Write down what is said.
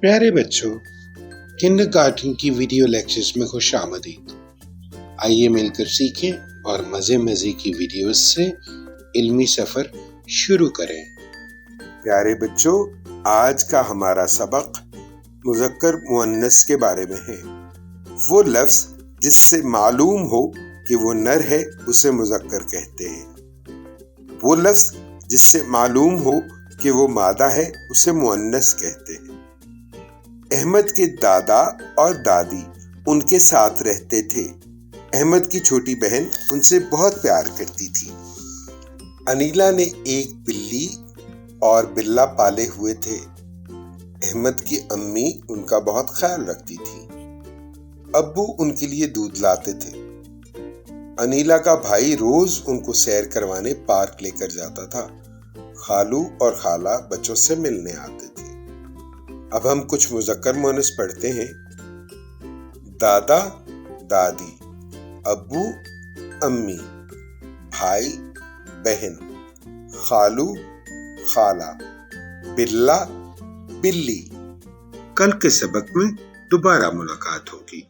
پیارے بچوں، کنڈرگارٹن کی ویڈیو لیکچرز میں خوش آمدید۔ آئیے مل کر سیکھیں اور مزے کی ویڈیوز سے علمی سفر شروع کریں۔ پیارے بچوں، آج کا ہمارا سبق مذکر مؤنث کے بارے میں ہے۔ وہ لفظ جس سے معلوم ہو کہ وہ نر ہے اسے مذکر کہتے ہیں۔ وہ لفظ جس سے معلوم ہو کہ وہ مادہ ہے اسے مؤنث کہتے ہیں۔ احمد کے دادا اور دادی ان کے ساتھ رہتے تھے۔ احمد کی چھوٹی بہن ان سے بہت پیار کرتی تھی۔ انیلا نے ایک بلی اور بلا پالے ہوئے تھے۔ احمد کی امی ان کا بہت خیال رکھتی تھی۔ ابو ان کے لیے دودھ لاتے تھے۔ انیلا کا بھائی روز ان کو سیر کروانے پارک لے کر جاتا تھا۔ خالو اور خالہ بچوں سے ملنے آتے تھے۔ اب ہم کچھ مذکر مؤنث پڑھتے ہیں۔ دادا دادی، ابو امی، بھائی بہن، خالو خالہ، بلا بلی۔ کل کے سبق میں دوبارہ ملاقات ہوگی۔